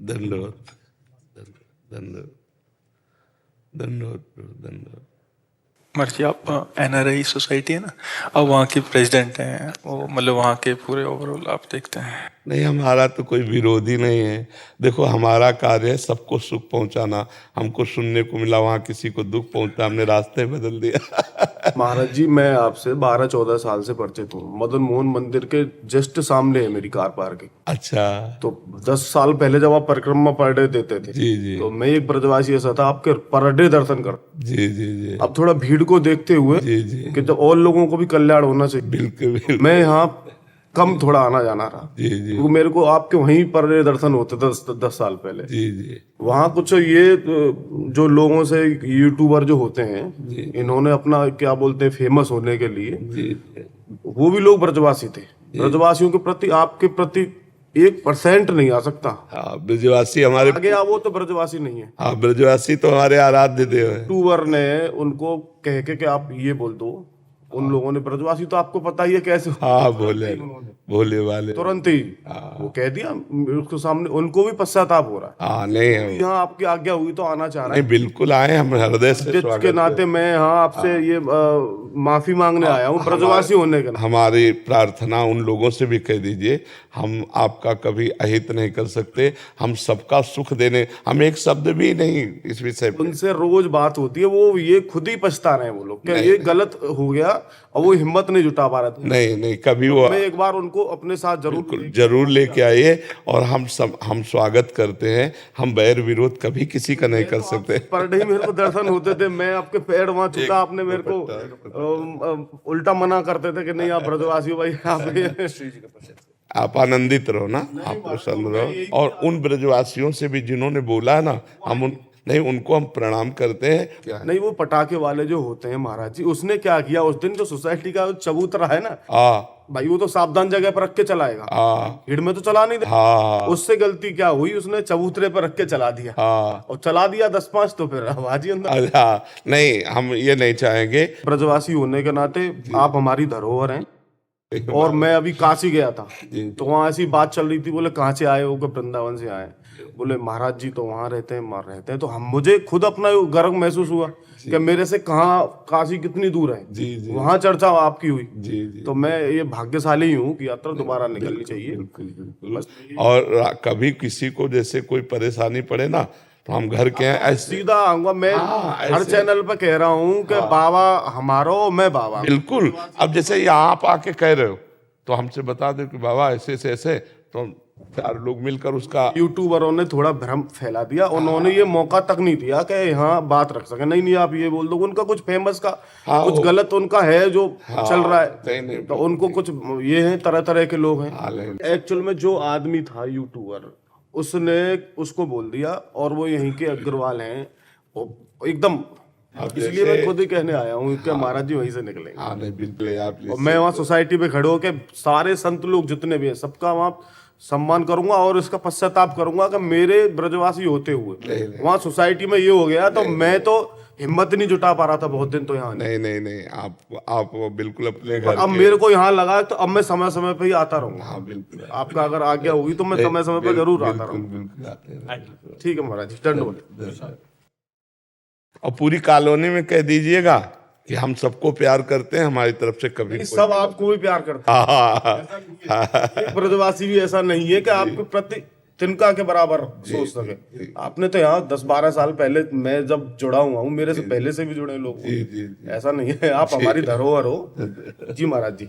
धन्यवाद, धन्यवाद, धन्यवाद, धन्यवाद। मर्जी, आप एनआरआई सोसाइटी है ना, अब वहाँ के प्रेसिडेंट हैं वो, मतलब वहाँ के पूरे ओवरऑल आप देखते हैं? नहीं, हमारा तो कोई विरोधी नहीं है। देखो, हमारा कार्य है सबको सुख पहुंचाना। हमको सुनने को मिला वहाँ किसी को दुख पहुंचता, हमने रास्ते बदल दिया। महाराज जी, मैं आपसे 12-14 साल से परिचित हूँ। मदन मोहन मंदिर के जस्ट सामने है मेरी कार पार्किंग। अच्छा। तो 10 साल पहले जब आप परिक्रमा पर डे देते थे, जी जी, तो मैं एक ब्रजवासी ऐसा था, आपके पर डे दर्शन कर। जी जी जी, अब थोड़ा भीड़ को देखते हुए जी जी, कि जब और लोगों को भी कल्याण होना चाहिए, बिल्कुल बिल्कुल, मैं यहाँ कम थोड़ा आना जाना रहा। जी जी, क्योंकि मेरे को आपके वहीं पर डे दर्शन होते 10 साल पहले। जी जी, वहाँ कुछ ये जो लोगों से यूट्यूबर जो होते हैं, इन्होंने अपना क्या बोलते हैं फेमस होने के लिए, जी, वो भी लोग ब्रजवासी थे। ब्रजवासियों के प्रति आपके प्रति 1% नहीं आ सकता। हाँ, ब्रजवासी हमारे, आगे आ वो तो ब्रजवासी नहीं है। हाँ, ब्रजवासी तो हमारे आराध्य देव है। यूट्यूबर ने उनको कह के कि आप ये बोल दो, उन लोगों ने, ब्रजवासी तो आपको पता ही है कैसे, हाँ, भोले भोले वाले, तुरंत ही वो कह दिया उसके सामने। उनको भी पश्चाताप हो रहा है। हाँ, नहीं हम, यहाँ आपकी आज्ञा हुई तो आना चाह रहा नहीं बिल्कुल आए, हम हृदय से है स्वागत के नाते। मैं यहाँ आपसे ये माफी मांगने आया हूँ ब्रजवासी होने के नाते। हमारी प्रार्थना उन लोगों से भी कह दीजिए, हम आपका कभी अहित नहीं कर सकते, हम सबका सुख देने, हम एक शब्द भी नहीं इस विषय पे। उनसे रोज बात होती है, वो ये खुद ही पछता रहे हैं वो लोग, क्या ये गलत हो गया, और वो हिम्मत नहीं जुटा पा रहे थे। नहीं नहीं, कभी वो मैं एक बार उनको अपने साथ जरूर लेके आइए, और हम स्वागत करते हैं। हम बैर विरोध कभी किसी का नहीं कर सकते। पर डे मेरे को दर्शन होते थे, मैं आपके पैर वहां छूता, आपने मेरे को उल्टा मना करते थे कि नहीं आप ब्रजवासी हो भाई, आप आनंदित रहो ना, आप प्रसन्न रहो। और उन ब्रजवासियों से भी जिन्होंने बोला है ना, हम उन नहीं, उनको हम प्रणाम करते हैं। नहीं, वो पटाखे वाले जो होते हैं महाराज जी, उसने क्या किया उस दिन, जो सोसाइटी का चबूतरा है ना, भाई वो तो सावधान जगह पर रख के चलाएगा, भीड़ में तो चला नहीं दे। उससे गलती क्या हुई, उसने चबूतरे पर रख के चला दिया, और चला दिया 10-5, तो फिर आवाज ही अंदर। नहीं, हम ये नहीं चाहेंगे। ब्रजवासी होने के नाते आप हमारी धरोहर हैं। और मैं अभी काशी गया था, तो वहाँ ऐसी बात चल रही थी, बोले कहाँ से आए हो, वृंदावन से आए। बोले महाराज जी तो वहाँ रहते हैं, तो हम, मुझे खुद अपना गर्व महसूस हुआ कि मेरे से कहाँ काशी कितनी दूर है। जी जी, वहाँ चर्चा आपकी हुई। जी जी, तो मैं ये भाग्यशाली हूँ कि यात्रा दोबारा निकलनी चाहिए। बिल्कुल बिल्कुल। और कभी किसी को जैसे कोई परेशानी पड़े ना, तो हम घर के हैं, सीधा आऊंगा मैं। हर चैनल पे कह रहा हूँ कि बाबा हमारा, मैं बाबा। बिल्कुल। अब जैसे यहाँ आप आके कह रहे हो, तो हमसे बता दो कि बाबा ऐसे से ऐसे, तो 4 लोग मिलकर उसका। यूट्यूबरों ने थोड़ा भ्रम फैला दिया, उन्होंने ये मौका तक नहीं दिया कि यहाँ बात रख सके। नहीं आप ये बोल दो, उनका कुछ फेमस का कुछ गलत उनका है जो चल रहा है, तो उनको कुछ ये है, तरह तरह के लोग हैं। एक्चुअल में जो आदमी था यूट्यूबर, उसने उसको बोल दिया, और वो यहीं के अग्रवाल हैं एकदम। इसलिए मैं खुद ही कहने आया हूँ कि महाराज जी वहीं से निकलेंगे। और मैं वहाँ सोसाइटी पे खड़े होकर सारे संत लोग जितने भी हैं, सबका वहाँ सम्मान करूंगा, और इसका पश्चाताप करूंगा कि मेरे ब्रजवासी होते हुए वहाँ सोसाइटी में ये हो गया। तो मैं तो हिम्मत नहीं जुटा पा रहा था बहुत दिन, तो यहाँ नहीं, आप बिल्कुल अपने घर। अब मेरे को यहाँ लगा, तो अब मैं समय समय पे ही आता रहूंगा। हाँ बिल्कुल, आपका अगर आज्ञा होगी तो मैं समय समय पे जरूर आता रहूंगा। बिल्कुल। ठीक है महाराज जी, दंडवत। और पूरी कॉलोनी में कह दीजिएगा कि हम सबको प्यार करते हैं, हमारी तरफ से कभी सब आपको भी प्यार करते हैं। एक ब्रजवासी भी ऐसा नहीं है कि आपके प्रति तिनका के बराबर सोच सके। आपने तो यहाँ 10-12 साल पहले, मैं जब जुड़ा हुआ हूँ, मेरे से पहले से भी जुड़े लोग, ऐसा नहीं है। आप हमारी धरोहर हो। जी महाराज जी।